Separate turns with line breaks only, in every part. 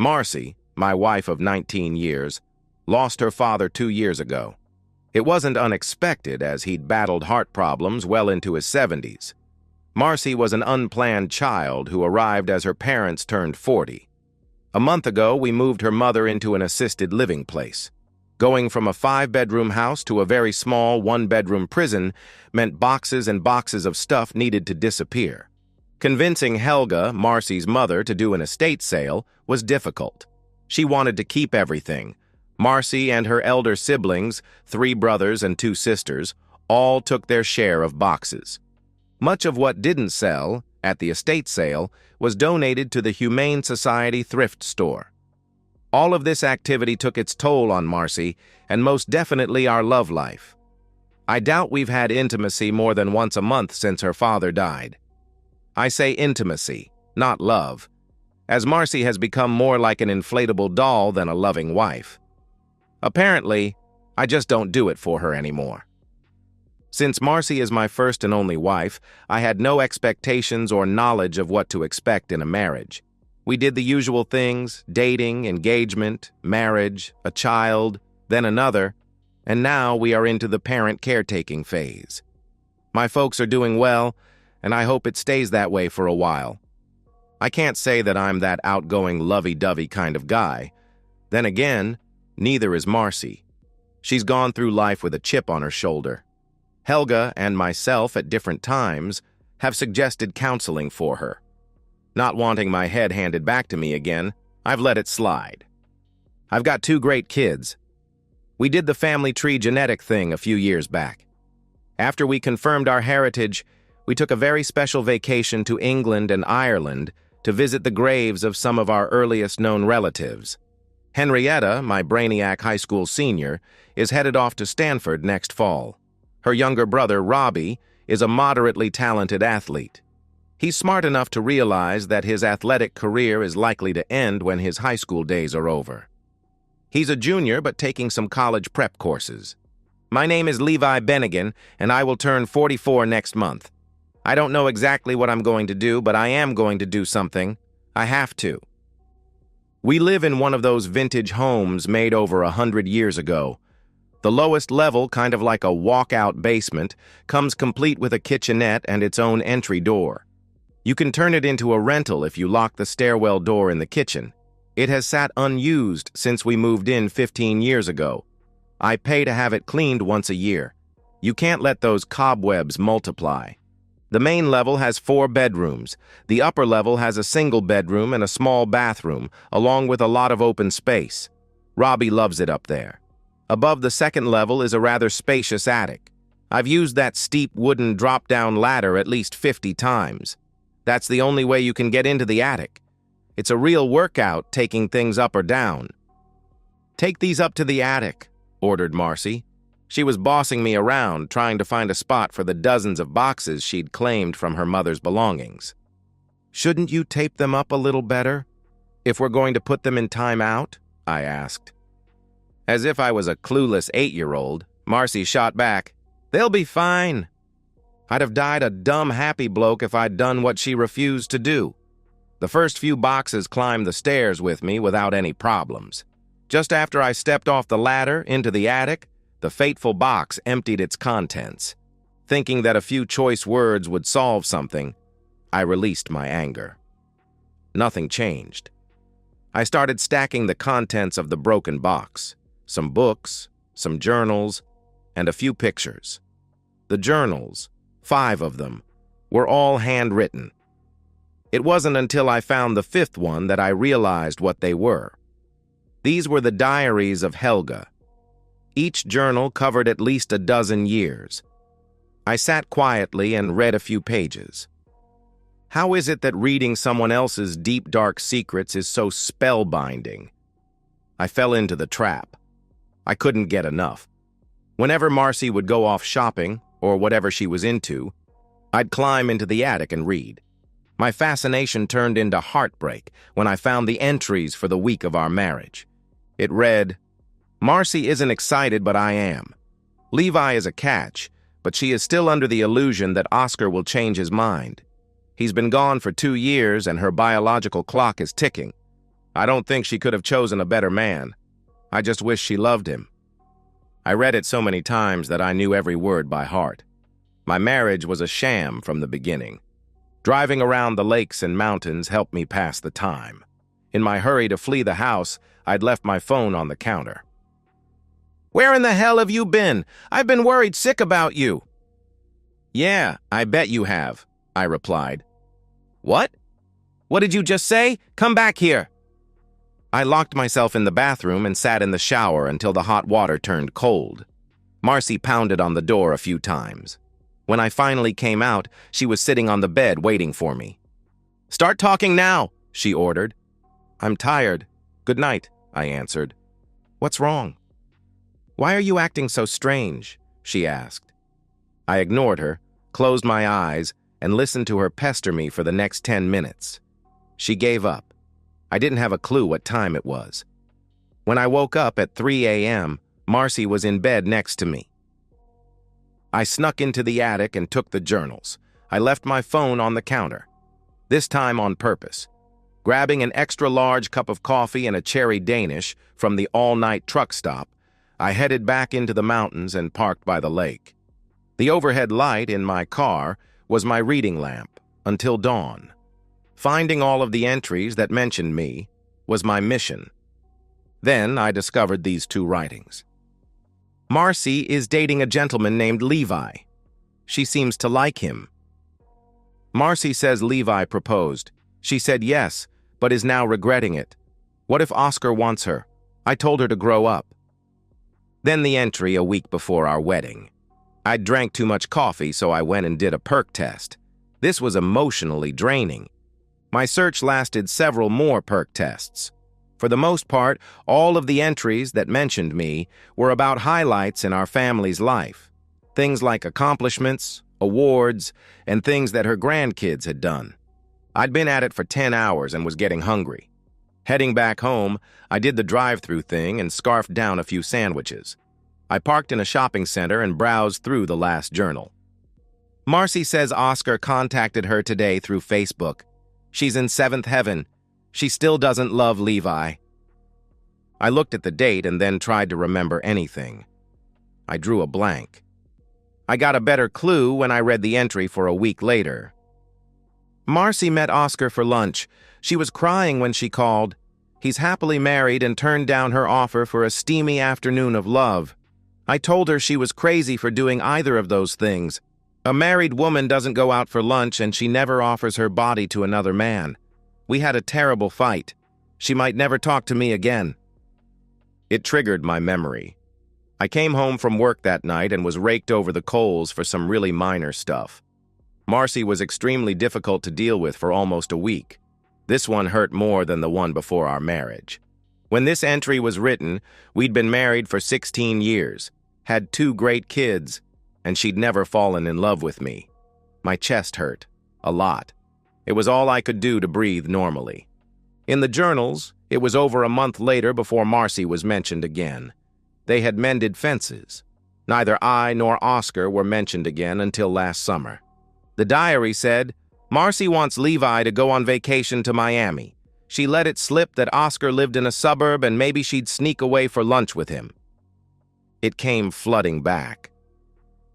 Marcy, my wife of 19 years, lost her father 2 years ago. It wasn't unexpected, as he'd battled heart problems well into his 70s. Marcy was an unplanned child who arrived as her parents turned 40. A month ago, we moved her mother into an assisted living place. Going from a 5-bedroom house to a very small 1-bedroom prison meant boxes and boxes of stuff needed to disappear. Convincing Helga, Marcy's mother, to do an estate sale was difficult. She wanted to keep everything. Marcy and her elder siblings, 3 brothers and 2 sisters, all took their share of boxes. Much of what didn't sell at the estate sale was donated to the Humane Society thrift store. All of this activity took its toll on Marcy, and most definitely our love life. I doubt we've had intimacy more than once a month since her father died. I say intimacy, not love, as Marcy has become more like an inflatable doll than a loving wife. Apparently, I just don't do it for her anymore. Since Marcy is my first and only wife, I had no expectations or knowledge of what to expect in a marriage. We did the usual things: dating, engagement, marriage, a child, then another, and now we are into the parent caretaking phase. My folks are doing well, and I hope it stays that way for a while. I can't say that I'm that outgoing, lovey-dovey kind of guy. Then again, neither is Marcy. She's gone through life with a chip on her shoulder. Helga and myself at different times have suggested counseling for her. Not wanting my head handed back to me again, I've let it slide. I've got 2 great kids. We did the family tree genetic thing a few years back. After we confirmed our heritage, we took a very special vacation to England and Ireland to visit the graves of some of our earliest known relatives. Henrietta, my brainiac high school senior, is headed off to Stanford next fall. Her younger brother, Robbie, is a moderately talented athlete. He's smart enough to realize that his athletic career is likely to end when his high school days are over. He's a junior but taking some college prep courses. My name is Levi Bennigan, and I will turn 44 next month. I don't know exactly what I'm going to do, but I am going to do something. I have to. We live in one of those vintage homes made over 100 years ago. The lowest level, kind of like a walkout basement, comes complete with a kitchenette and its own entry door. You can turn it into a rental if you lock the stairwell door in the kitchen. It has sat unused since we moved in 15 years ago. I pay to have it cleaned once a year. You can't let those cobwebs multiply. The main level has 4 bedrooms. The upper level has a single bedroom and a small bathroom, along with a lot of open space. Robbie loves it up there. Above the second level is a rather spacious attic. I've used that steep wooden drop-down ladder at least 50 times. That's the only way you can get into the attic. It's a real workout taking things up or down. "Take these up to the attic," ordered Marcy. She was bossing me around, trying to find a spot for the dozens of boxes she'd claimed from her mother's belongings. "Shouldn't you tape them up a little better, if we're going to put them in time out?" I asked. As if I was a clueless 8-year-old, Marcy shot back, "They'll be fine." I'd have died a dumb happy bloke if I'd done what she refused to do. The first few boxes climbed the stairs with me without any problems. Just after I stepped off the ladder into the attic, the fateful box emptied its contents. Thinking that a few choice words would solve something, I released my anger. Nothing changed. I started stacking the contents of the broken box: some books, some journals, and a few pictures. The journals, 5 of them, were all handwritten. It wasn't until I found the 5th one that I realized what they were. These were the diaries of Helga. Each journal covered at least a dozen years. I sat quietly and read a few pages. How is it that reading someone else's deep, dark secrets is so spellbinding? I fell into the trap. I couldn't get enough. Whenever Marcy would go off shopping, or whatever she was into, I'd climb into the attic and read. My fascination turned into heartbreak when I found the entries for the week of our marriage. It read, "Marcy isn't excited, but I am. Levi is a catch, but she is still under the illusion that Oscar will change his mind. He's been gone for 2 years and her biological clock is ticking. I don't think she could have chosen a better man. I just wish she loved him. I read it so many times that I knew every word by heart. My marriage was a sham from the beginning. Driving around the lakes and mountains helped me pass the time. In my hurry to flee the house, I'd left my phone on the counter. "Where in the hell have you been? I've been worried sick about you." "Yeah, I bet you have," I replied. "What? What did you just say? Come back here." I locked myself in the bathroom and sat in the shower until the hot water turned cold. Marcy pounded on the door a few times. When I finally came out, she was sitting on the bed waiting for me. "Start talking now," she ordered. "I'm tired. Good night," I answered. "What's wrong?" "Why are you acting so strange?" she asked. I ignored her, closed my eyes, and listened to her pester me for the next 10 minutes. She gave up. I didn't have a clue what time it was. When I woke up at 3 a.m., Marcy was in bed next to me. I snuck into the attic and took the journals. I left my phone on the counter, this time on purpose. Grabbing an extra-large cup of coffee and a cherry Danish from the all-night truck stop, I headed back into the mountains and parked by the lake. The overhead light in my car was my reading lamp until dawn. Finding all of the entries that mentioned me was my mission. Then I discovered these two writings. Marcy is dating a gentleman named Levi. She seems to like him. Marcy says Levi proposed. She said yes, but is now regretting it. What if Oscar wants her? I told her to grow up. Then the entry a week before our wedding. I drank too much coffee, so I went and did a perk test. This was emotionally draining. My search lasted several more perk tests. For the most part, all of the entries that mentioned me were about highlights in our family's life. Things like accomplishments, awards, and things that her grandkids had done. I'd been at it for 10 hours and was getting hungry. Heading back home, I did the drive-through thing and scarfed down a few sandwiches. I parked in a shopping center and browsed through the last journal. Marcy says Oscar contacted her today through Facebook. She's in seventh heaven. She still doesn't love Levi. I looked at the date and then tried to remember anything. I drew a blank. I got a better clue when I read the entry for a week later. Marcy met Oscar for lunch. She was crying when she called. He's happily married and turned down her offer for a steamy afternoon of love. I told her she was crazy for doing either of those things. A married woman doesn't go out for lunch and she never offers her body to another man. We had a terrible fight. She might never talk to me again. It triggered my memory. I came home from work that night and was raked over the coals for some really minor stuff. Marcy was extremely difficult to deal with for almost a week. This one hurt more than the one before our marriage. When this entry was written, we'd been married for 16 years, had 2 great kids, and she'd never fallen in love with me. My chest hurt, a lot. It was all I could do to breathe normally. In the journals, it was over a month later before Marcy was mentioned again. They had mended fences. Neither I nor Oscar were mentioned again until last summer. The diary said, Marcy wants Levi to go on vacation to Miami. She let it slip that Oscar lived in a suburb and maybe she'd sneak away for lunch with him. It came flooding back.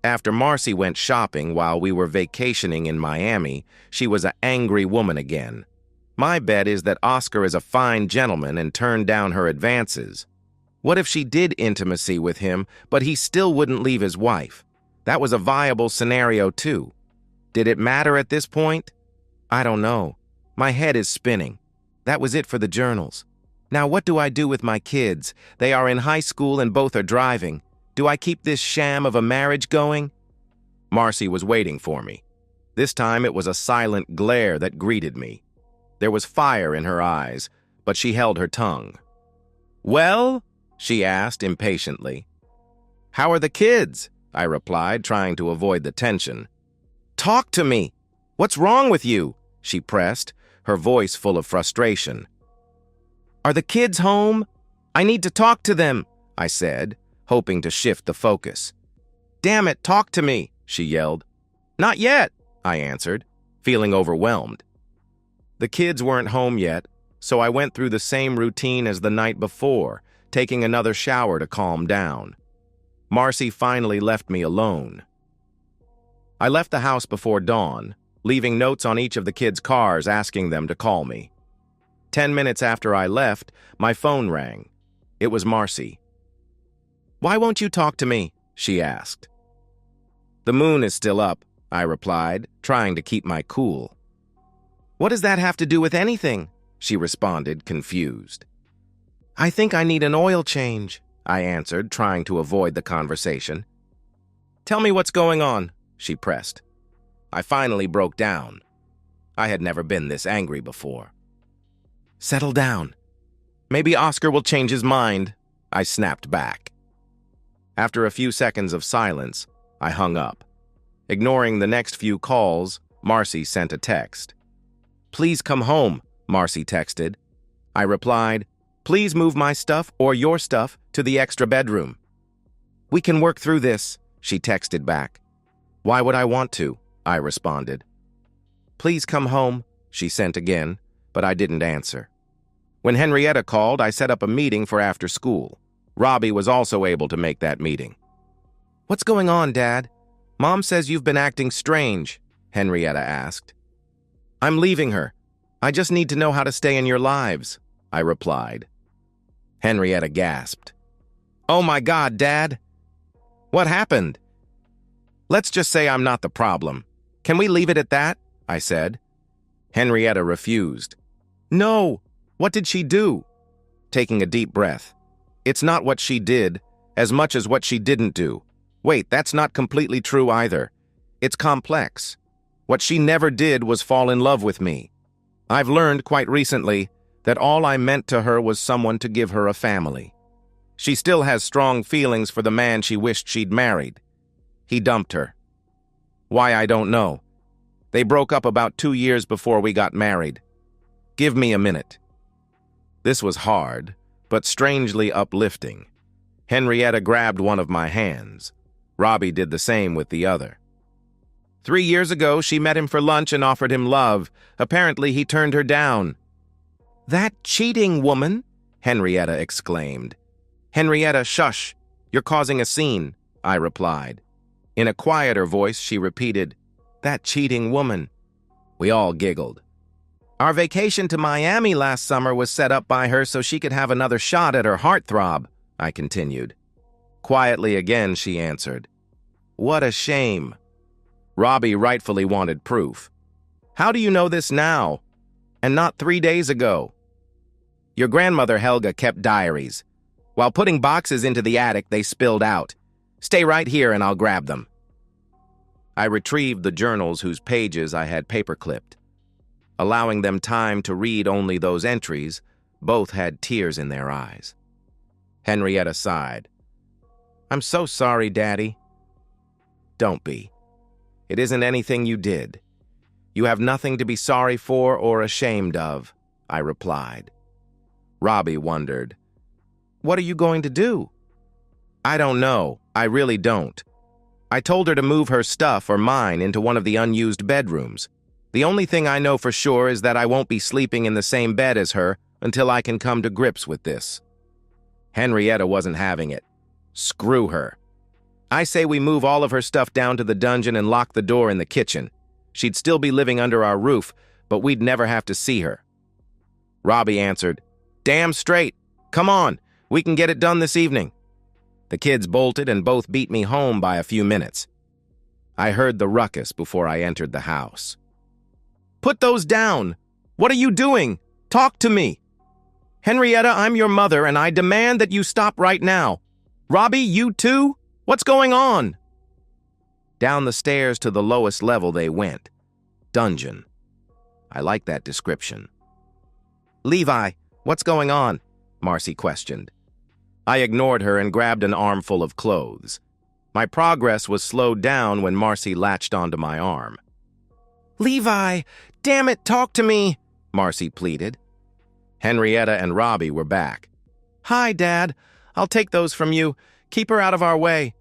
After Marcy went shopping while we were vacationing in Miami, she was an angry woman again. My bet is that Oscar is a fine gentleman and turned down her advances. What if she did intimacy with him, but he still wouldn't leave his wife? That was a viable scenario too. Did it matter at this point? I don't know. My head is spinning. That was it for the journals. Now what do I do with my kids? They are in high school and both are driving. Do I keep this sham of a marriage going? Marcy was waiting for me. This time it was a silent glare that greeted me. There was fire in her eyes, but she held her tongue. Well? She asked impatiently. How are the kids? I replied, trying to avoid the tension. Talk to me. What's wrong with you? She pressed, her voice full of frustration. Are the kids home? I need to talk to them, I said, hoping to shift the focus. Damn it, talk to me, she yelled. Not yet, I answered, feeling overwhelmed. The kids weren't home yet, so I went through the same routine as the night before, taking another shower to calm down. Marcy finally left me alone. I left the house before dawn, leaving notes on each of the kids' cars asking them to call me. 10 minutes after I left, my phone rang. It was Marcy. "Why won't you talk to me?" she asked. "The moon is still up," I replied, trying to keep my cool. "What does that have to do with anything?" she responded, confused. "I think I need an oil change," I answered, trying to avoid the conversation. "Tell me what's going on," she pressed. I finally broke down. I had never been this angry before. "Settle down. Maybe Oscar will change his mind," I snapped back. After a few seconds of silence, I hung up. Ignoring the next few calls, Marcy sent a text. "Please come home," Marcy texted. I replied, "Please move my stuff or your stuff to the extra bedroom." "We can work through this," she texted back. "Why would I want to?" I responded. "Please come home," she sent again, but I didn't answer. When Henrietta called, I set up a meeting for after school. Robbie was also able to make that meeting. "What's going on, Dad? Mom says you've been acting strange," Henrietta asked. "I'm leaving her. I just need to know how to stay in your lives," I replied. Henrietta gasped. "Oh my God, Dad! What happened?" "Let's just say I'm not the problem. Can we leave it at that?" I said. Henrietta refused. "No! What did she do?" Taking a deep breath. "It's not what she did, as much as what she didn't do. Wait, that's not completely true either. It's complex. What she never did was fall in love with me. I've learned quite recently that all I meant to her was someone to give her a family. She still has strong feelings for the man she wished she'd married. He dumped her. Why, I don't know. They broke up about 2 years before we got married. Give me a minute." This was hard, but strangely uplifting. Henrietta grabbed one of my hands. Robbie did the same with the other. 3 years ago, she met him for lunch and offered him love. Apparently, he turned her down. "That cheating woman!" Henrietta exclaimed. "Henrietta, shush! You're causing a scene," I replied. In a quieter voice, she repeated, "That cheating woman." We all giggled. "Our vacation to Miami last summer was set up by her so she could have another shot at her heartthrob," I continued. Quietly again, she answered, "What a shame." Robbie rightfully wanted proof. "How do you know this now? And not 3 days ago?" "Your grandmother Helga kept diaries. While putting boxes into the attic, they spilled out. Stay right here and I'll grab them." I retrieved the journals whose pages I had paper-clipped. Allowing them time to read only those entries, both had tears in their eyes. Henrietta sighed. "I'm so sorry, Daddy." "Don't be. It isn't anything you did. You have nothing to be sorry for or ashamed of," I replied. Robbie wondered, "What are you going to do?" "I don't know. I really don't. I told her to move her stuff or mine into one of the unused bedrooms. The only thing I know for sure is that I won't be sleeping in the same bed as her until I can come to grips with this." Henrietta wasn't having it. "Screw her. I say we move all of her stuff down to the dungeon and lock the door in the kitchen. She'd still be living under our roof, but we'd never have to see her." Robbie answered, "Damn straight. Come on, we can get it done this evening." The kids bolted and both beat me home by a few minutes. I heard the ruckus before I entered the house. "Put those down! What are you doing? Talk to me! Henrietta, I'm your mother, and I demand that you stop right now. Robbie, you too? What's going on?" Down the stairs to the lowest level they went. Dungeon. I like that description. "Levi, what's going on?" Marcy questioned. I ignored her and grabbed an armful of clothes. My progress was slowed down when Marcy latched onto my arm. "Levi, damn it, talk to me," Marcy pleaded. Henrietta and Robbie were back. "Hi, Dad. I'll take those from you. Keep her out of our way."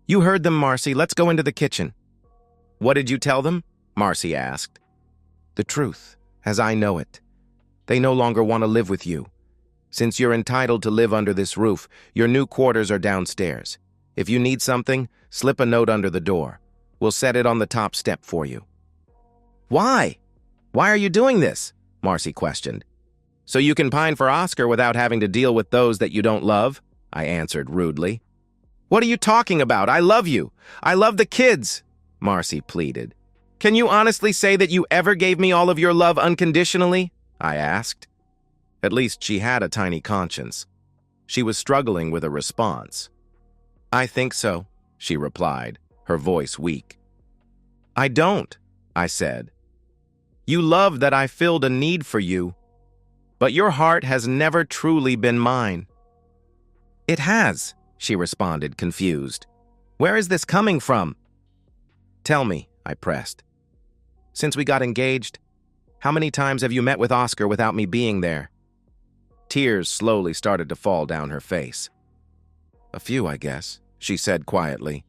"You heard them, Marcy. Let's go into the kitchen." "What did you tell them?" Marcy asked. "The truth, as I know it. They no longer want to live with you. Since you're entitled to live under this roof, your new quarters are downstairs. If you need something, slip a note under the door. We'll set it on the top step for you." "Why? Why are you doing this?" Marcy questioned. "So you can pine for Oscar without having to deal with those that you don't love," I answered rudely. "What are you talking about? I love you. I love the kids," Marcy pleaded. "Can you honestly say that you ever gave me all of your love unconditionally?" I asked. At least she had a tiny conscience. She was struggling with a response. "I think so," she replied, her voice weak. "I don't," I said. "You love that I filled a need for you, but your heart has never truly been mine." "It has," she responded, confused. "Where is this coming from?" "Tell me," I pressed. "Since we got engaged, how many times have you met with Oscar without me being there?" Tears slowly started to fall down her face. "A few, I guess," she said quietly.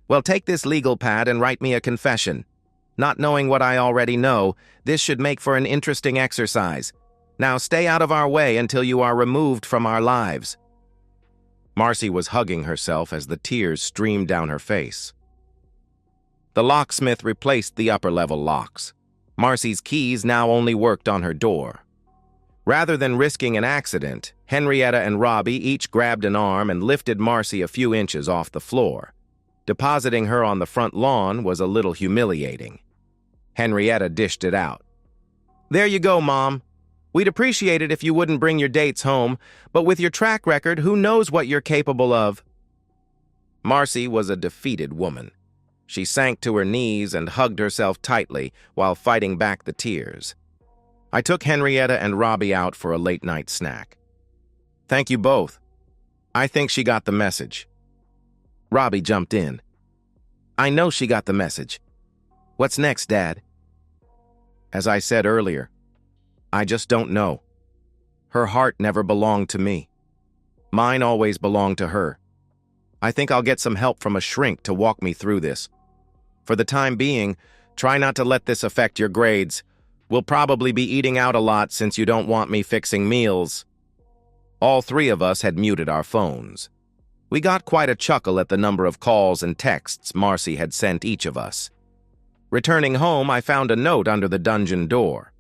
"Well, take this legal pad and write me a confession. Not knowing what I already know, this should make for an interesting exercise. Now stay out of our way until you are removed from our lives." Marcy was hugging herself as the tears streamed down her face. The locksmith replaced the upper-level locks. Marcy's keys now only worked on her door. Rather than risking an accident, Henrietta and Robbie each grabbed an arm and lifted Marcy a few inches off the floor. Depositing her on the front lawn was a little humiliating. Henrietta dished it out. "There you go, Mom. We'd appreciate it if you wouldn't bring your dates home, but with your track record, who knows what you're capable of?" Marcy was a defeated woman. She sank to her knees and hugged herself tightly while fighting back the tears. I took Henrietta and Robbie out for a late-night snack. "Thank you both. I think she got the message." Robbie jumped in. "I know she got the message. What's next, Dad?" "As I said earlier, I just don't know. Her heart never belonged to me. Mine always belonged to her. I think I'll get some help from a shrink to walk me through this. For the time being, try not to let this affect your grades. We'll probably be eating out a lot since you don't want me fixing meals." All three of us had muted our phones. We got quite a chuckle at the number of calls and texts Marcy had sent each of us. Returning home, I found a note under the dungeon door.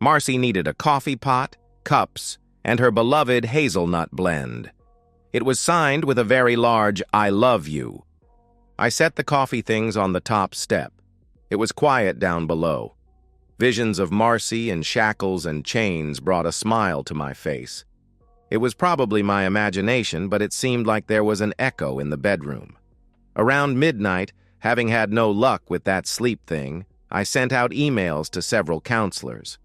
Marcy needed a coffee pot, cups, and her beloved hazelnut blend. It was signed with a very large "I love you." I set the coffee things on the top step. It was quiet down below. Visions of Marcy in shackles and chains brought a smile to my face. It was probably my imagination, but it seemed like there was an echo in the bedroom. Around midnight, having had no luck with that sleep thing, I sent out emails to several counselors.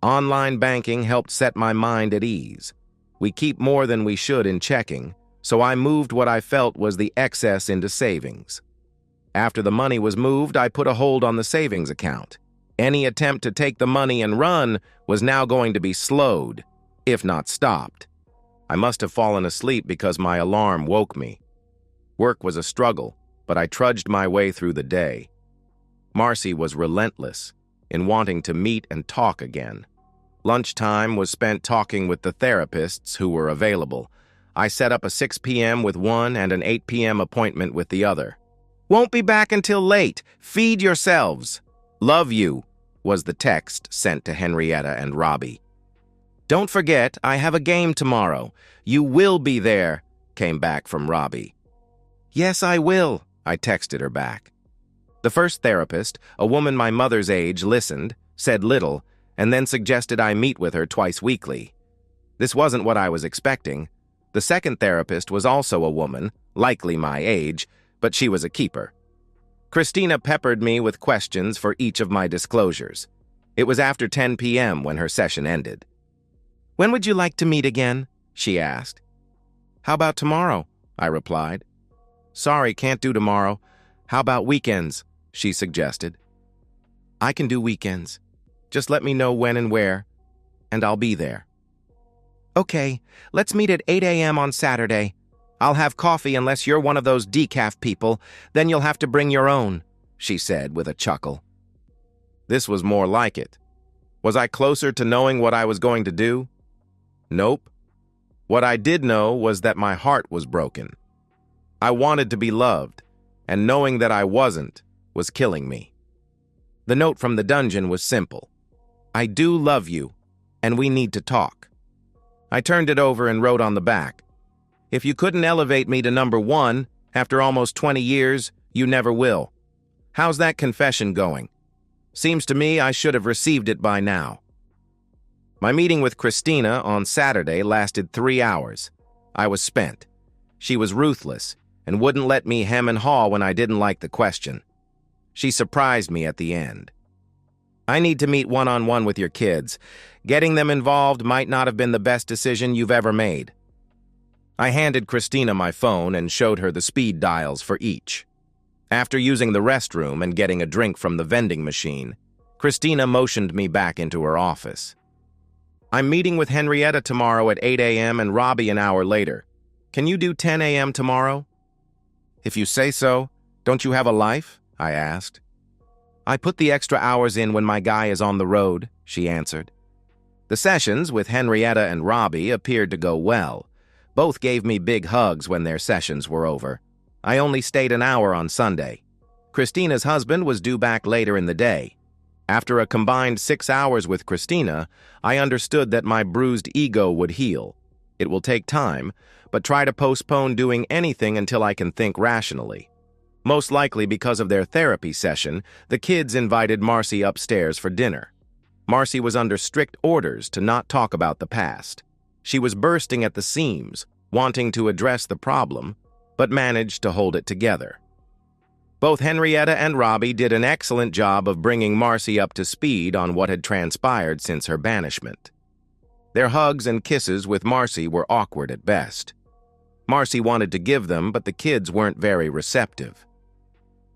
Online banking helped set my mind at ease. We keep more than we should in checking, so I moved what I felt was the excess into savings. After the money was moved, I put a hold on the savings account. Any attempt to take the money and run was now going to be slowed, if not stopped. I must have fallen asleep because my alarm woke me. Work was a struggle, but I trudged my way through the day. Marcy was relentless in wanting to meet and talk again. Lunchtime was spent talking with the therapists who were available. I set up a 6 p.m. with one and an 8 p.m. appointment with the other. "Won't be back until late. Feed yourselves. Love you," was the text sent to Henrietta and Robbie. "Don't forget, I have a game tomorrow. You will be there," came back from Robbie. "Yes, I will," I texted her back. The first therapist, a woman my mother's age, listened, said little, and then suggested I meet with her twice weekly. This wasn't what I was expecting. The second therapist was also a woman, likely my age, but she was a keeper. Christina peppered me with questions for each of my disclosures. It was after 10 p.m. when her session ended. "When would you like to meet again?" she asked. "How about tomorrow?" I replied. "Sorry, can't do tomorrow. How about weekends?" she suggested. "I can do weekends. Just let me know when and where, and I'll be there." "Okay, let's meet at 8 a.m. on Saturday. I'll have coffee unless you're one of those decaf people, then you'll have to bring your own," she said with a chuckle. This was more like it. Was I closer to knowing what I was going to do? Nope. What I did know was that my heart was broken. I wanted to be loved, and knowing that I wasn't was killing me. The note from the dungeon was simple. I do love you, and we need to talk. I turned it over and wrote on the back, if you couldn't elevate me to number 1 after almost 20 years, you never will. How's that confession going? Seems to me I should have received it by now. My meeting with Christina on Saturday lasted 3 hours. I was spent. She was ruthless and wouldn't let me hem and haw when I didn't like the question. She surprised me at the end. I need to meet one-on-one with your kids. Getting them involved might not have been the best decision you've ever made. I handed Christina my phone and showed her the speed dials for each. After using the restroom and getting a drink from the vending machine, Christina motioned me back into her office. I'm meeting with Henrietta tomorrow at 8 a.m. and Robbie an hour later. Can you do 10 a.m. tomorrow? If you say so. Don't you have a life? I asked. I put the extra hours in when my guy is on the road, she answered. The sessions with Henrietta and Robbie appeared to go well. Both gave me big hugs when their sessions were over. I only stayed an hour on Sunday. Christina's husband was due back later in the day. After a combined 6 hours with Christina, I understood that my bruised ego would heal. It will take time, but try to postpone doing anything until I can think rationally. Most likely because of their therapy session, the kids invited Marcy upstairs for dinner. Marcy was under strict orders to not talk about the past. She was bursting at the seams, wanting to address the problem, but managed to hold it together. Both Henrietta and Robbie did an excellent job of bringing Marcy up to speed on what had transpired since her banishment. Their hugs and kisses with Marcy were awkward at best. Marcy wanted to give them, but the kids weren't very receptive.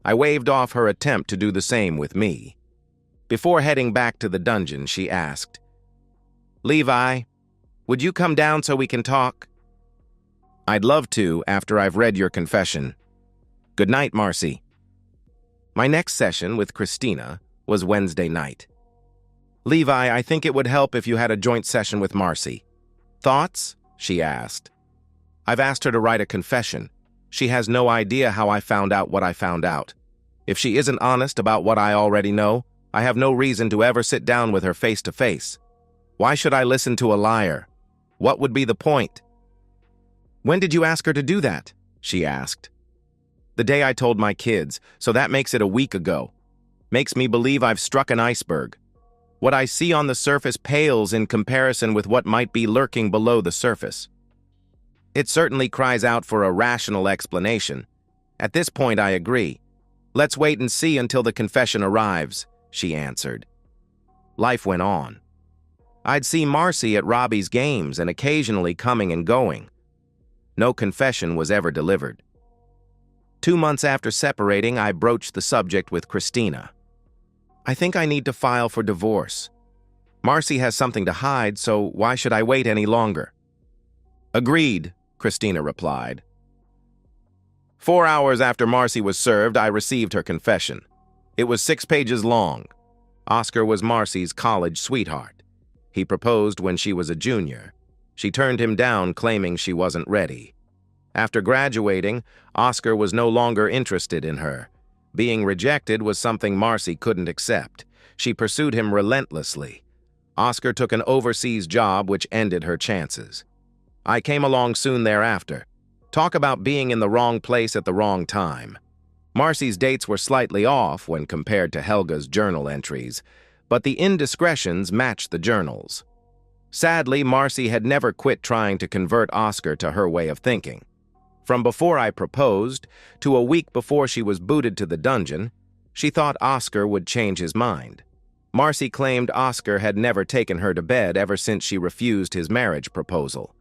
I waved off her attempt to do the same with me. Before heading back to the dungeon, she asked, Levi, would you come down so we can talk? I'd love to after I've read your confession. Good night, Marcy. My next session with Christina was Wednesday night. Levi, I think it would help if you had a joint session with Marcy. Thoughts? She asked. I've asked her to write a confession. She has no idea how I found out what I found out. If she isn't honest about what I already know, I have no reason to ever sit down with her face to face. Why should I listen to a liar? What would be the point? When did you ask her to do that? She asked. The day I told my kids, so that makes it a week ago. Makes me believe I've struck an iceberg. What I see on the surface pales in comparison with what might be lurking below the surface. It certainly cries out for a rational explanation. At this point, I agree. Let's wait and see until the confession arrives, she answered. Life went on. I'd see Marcy at Robbie's games and occasionally coming and going. No confession was ever delivered. 2 months after separating, I broached the subject with Christina. I think I need to file for divorce. Marcy has something to hide, so why should I wait any longer? Agreed, Christina replied. 4 hours after Marcy was served, I received her confession. It was 6 pages long. Oscar was Marcy's college sweetheart. He proposed when she was a junior. She turned him down, claiming she wasn't ready. After graduating, Oscar was no longer interested in her. Being rejected was something Marcy couldn't accept. She pursued him relentlessly. Oscar took an overseas job which ended her chances. I came along soon thereafter. Talk about being in the wrong place at the wrong time. Marcy's dates were slightly off when compared to Helga's journal entries, but the indiscretions matched the journals. Sadly, Marcy had never quit trying to convert Oscar to her way of thinking. From before I proposed to a week before she was booted to the dungeon, she thought Oscar would change his mind. Marcy claimed Oscar had never taken her to bed ever since she refused his marriage proposal.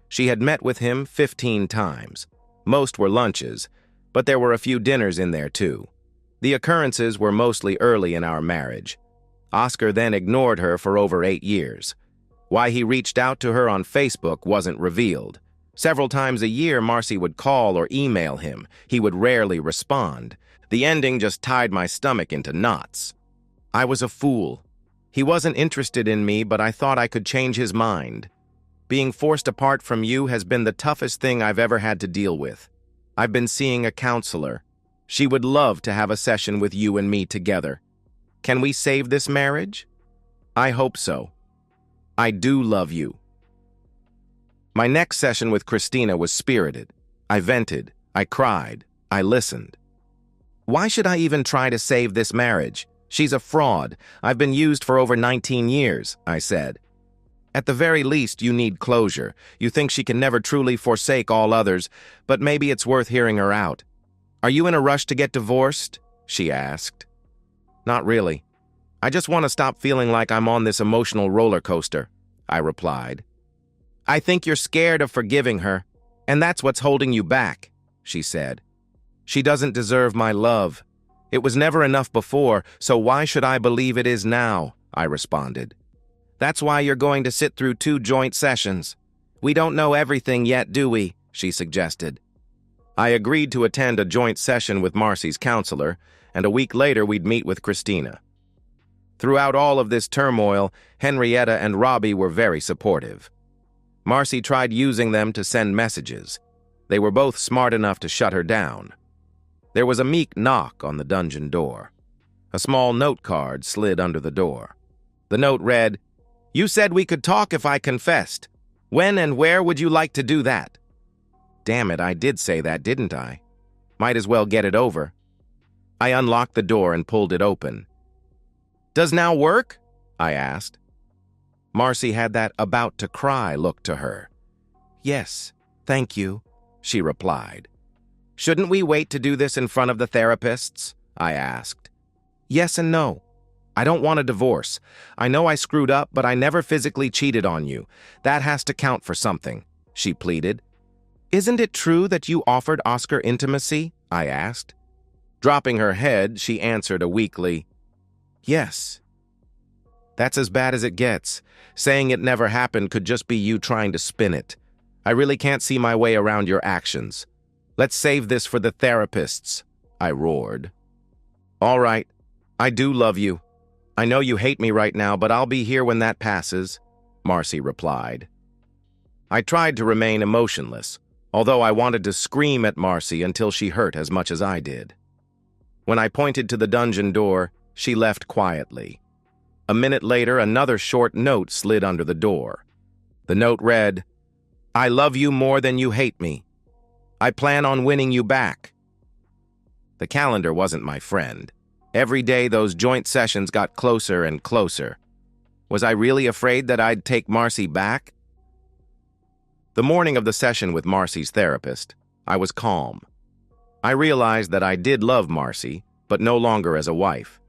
She had met with him 15 times. Most were lunches, but there were a few dinners in there too. The occurrences were mostly early in our marriage. Oscar then ignored her for over 8 years. Why he reached out to her on Facebook wasn't revealed. Several times a year, Marcy would call or email him. He would rarely respond. The ending just tied my stomach into knots. I was a fool. He wasn't interested in me, but I thought I could change his mind. Being forced apart from you has been the toughest thing I've ever had to deal with. I've been seeing a counselor. She would love to have a session with you and me together. Can we save this marriage? I hope so. I do love you. My next session with Christina was spirited. I vented. I cried. I listened. Why should I even try to save this marriage? She's a fraud. I've been used for over 19 years, I said. At the very least, you need closure. You think she can never truly forsake all others, but maybe it's worth hearing her out. Are you in a rush to get divorced? She asked. Not really. I just want to stop feeling like I'm on this emotional roller coaster, I replied. I think you're scared of forgiving her, and that's what's holding you back, she said. She doesn't deserve my love. It was never enough before, so why should I believe it is now? I responded. That's why you're going to sit through 2 joint sessions. We don't know everything yet, do we? She suggested. I agreed to attend a joint session with Marcy's counselor, and a week later we'd meet with Christina. Throughout all of this turmoil, Henrietta and Robbie were very supportive. Marcy tried using them to send messages. They were both smart enough to shut her down. There was a meek knock on the dungeon door. A small note card slid under the door. The note read, "You said we could talk if I confessed. When and where would you like to do that?" Damn it, I did say that, didn't I? Might as well get it over. I unlocked the door and pulled it open. Does now work? I asked. Marcy had that about-to-cry look to her. Yes, thank you, she replied. Shouldn't we wait to do this in front of the therapists? I asked. Yes and no. I don't want a divorce. I know I screwed up, but I never physically cheated on you. That has to count for something, she pleaded. Isn't it true that you offered Oscar intimacy? I asked. Dropping her head, she answered a weakly, yes. That's as bad as it gets. Saying it never happened could just be you trying to spin it. I really can't see my way around your actions. Let's save this for the therapists, I roared. All right, I do love you. I know you hate me right now, but I'll be here when that passes, Marcy replied. I tried to remain emotionless, although I wanted to scream at Marcy until she hurt as much as I did. When I pointed to the dungeon door, she left quietly. A minute later, another short note slid under the door. The note read, I love you more than you hate me. I plan on winning you back. The calendar wasn't my friend. Every day those joint sessions got closer and closer. Was I really afraid that I'd take Marcy back? The morning of the session with Marcy's therapist, I was calm. I realized that I did love Marcy, but no longer as a wife.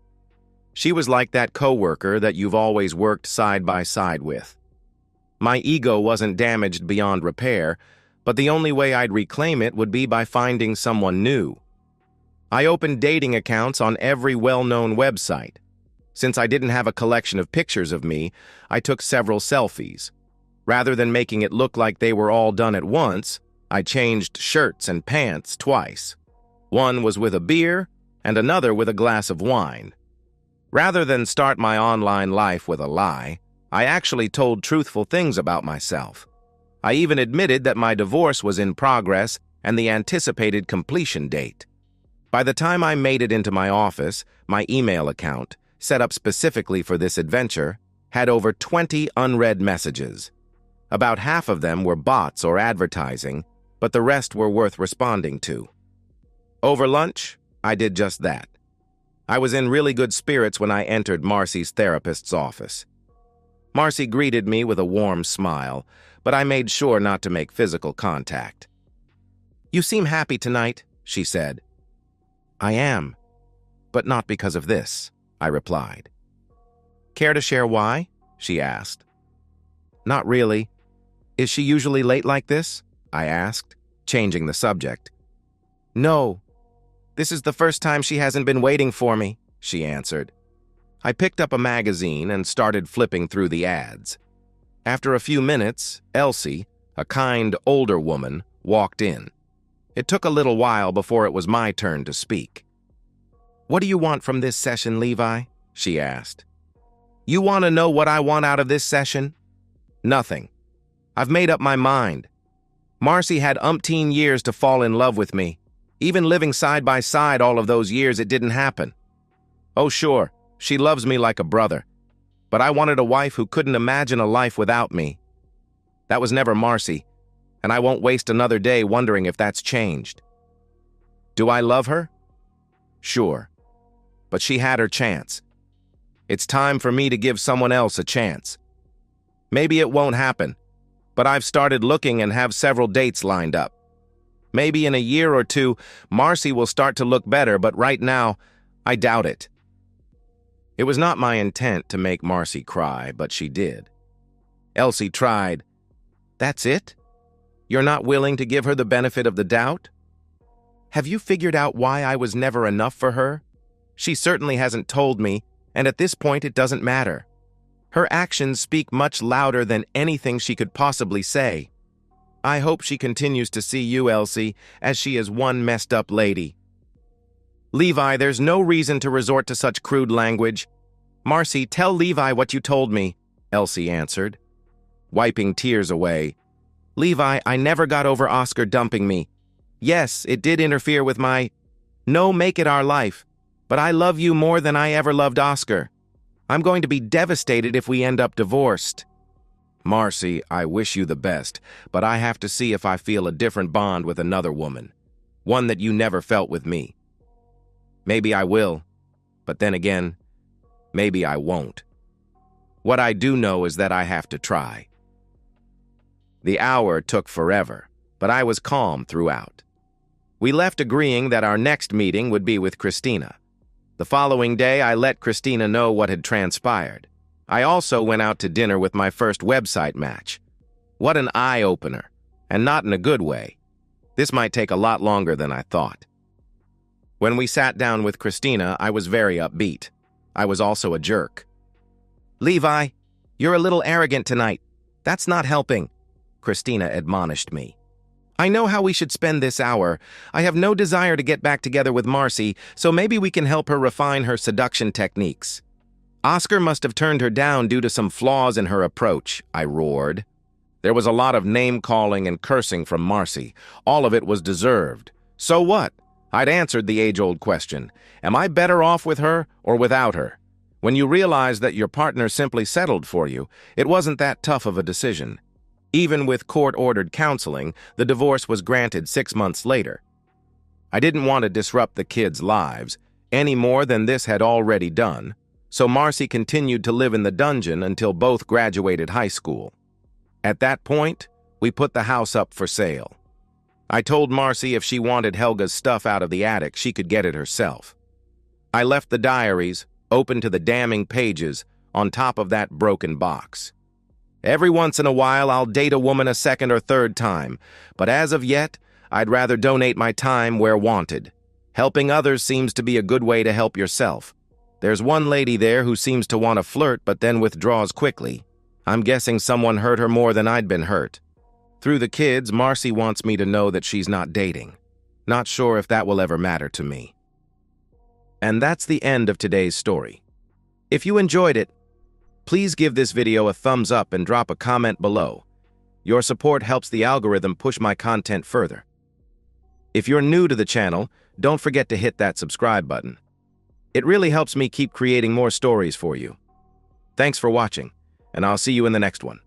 She was like that coworker that you've always worked side by side with. My ego wasn't damaged beyond repair, but the only way I'd reclaim it would be by finding someone new. I opened dating accounts on every well-known website. Since I didn't have a collection of pictures of me, I took several selfies. Rather than making it look like they were all done at once, I changed shirts and pants twice. One was with a beer, and another with a glass of wine. Rather than start my online life with a lie, I actually told truthful things about myself. I even admitted that my divorce was in progress and the anticipated completion date. By the time I made it into my office, my email account, set up specifically for this adventure, had over 20 unread messages. About half of them were bots or advertising, but the rest were worth responding to. Over lunch, I did just that. I was in really good spirits when I entered Marcy's therapist's office. Marcy greeted me with a warm smile, but I made sure not to make physical contact. You seem happy tonight, she said. I am, but not because of this, I replied. Care to share why? She asked. Not really. Is she usually late like this? I asked, changing the subject. No. This is the first time she hasn't been waiting for me, she answered. I picked up a magazine and started flipping through the ads. After a few minutes, Elsie, a kind older woman, walked in. It took a little while before it was my turn to speak. What do you want from this session, Levi? She asked. You want to know what I want out of this session? Nothing. I've made up my mind. Marcy had umpteen years to fall in love with me. Even living side by side all of those years, it didn't happen. Oh, sure, she loves me like a brother. But I wanted a wife who couldn't imagine a life without me. That was never Marcy, and I won't waste another day wondering if that's changed. Do I love her? Sure. But she had her chance. It's time for me to give someone else a chance. Maybe it won't happen, but I've started looking and have several dates lined up. Maybe in a year or two, Marcy will start to look better, but right now, I doubt it. It was not my intent to make Marcy cry, but she did. Elsie tried. That's it? You're not willing to give her the benefit of the doubt? Have you figured out why I was never enough for her? She certainly hasn't told me, and at this point it doesn't matter. Her actions speak much louder than anything she could possibly say. I hope she continues to see you, Elsie, as she is one messed up lady. Levi, there's no reason to resort to such crude language. Marcy, tell Levi what you told me, Elsie answered, wiping tears away. Levi, I never got over Oscar dumping me. Yes, it did interfere with make it our life, but I love you more than I ever loved Oscar. I'm going to be devastated if we end up divorced. Marcy, I wish you the best, but I have to see if I feel a different bond with another woman, one that you never felt with me. Maybe I will, but then again, maybe I won't. What I do know is that I have to try. The hour took forever, but I was calm throughout. We left agreeing that our next meeting would be with Christina. The following day, I let Christina know what had transpired. I also went out to dinner with my first website match. What an eye-opener, and not in a good way. This might take a lot longer than I thought. When we sat down with Christina, I was very upbeat. I was also a jerk. Levi, you're a little arrogant tonight. That's not helping, Christina admonished me. I know how we should spend this hour. I have no desire to get back together with Marcy, so maybe we can help her refine her seduction techniques. Oscar must have turned her down due to some flaws in her approach, I roared. There was a lot of name-calling and cursing from Marcy. All of it was deserved. So what? I'd answered the age-old question. Am I better off with her or without her? When you realize that your partner simply settled for you, it wasn't that tough of a decision. Even with court-ordered counseling, the divorce was granted 6 months later. I didn't want to disrupt the kids' lives, any more than this had already done, so Marcy continued to live in the dungeon until both graduated high school. At that point, we put the house up for sale. I told Marcy if she wanted Helga's stuff out of the attic, she could get it herself. I left the diaries, open to the damning pages, on top of that broken box. Every once in a while, I'll date a woman a second or third time, but as of yet, I'd rather donate my time where wanted. Helping others seems to be a good way to help yourself. There's one lady there who seems to want to flirt but then withdraws quickly. I'm guessing someone hurt her more than I'd been hurt. Through the kids, Marcy wants me to know that she's not dating. Not sure if that will ever matter to me. And that's the end of today's story. If you enjoyed it, please give this video a thumbs up and drop a comment below. Your support helps the algorithm push my content further. If you're new to the channel, don't forget to hit that subscribe button. It really helps me keep creating more stories for you. Thanks for watching, and I'll see you in the next one.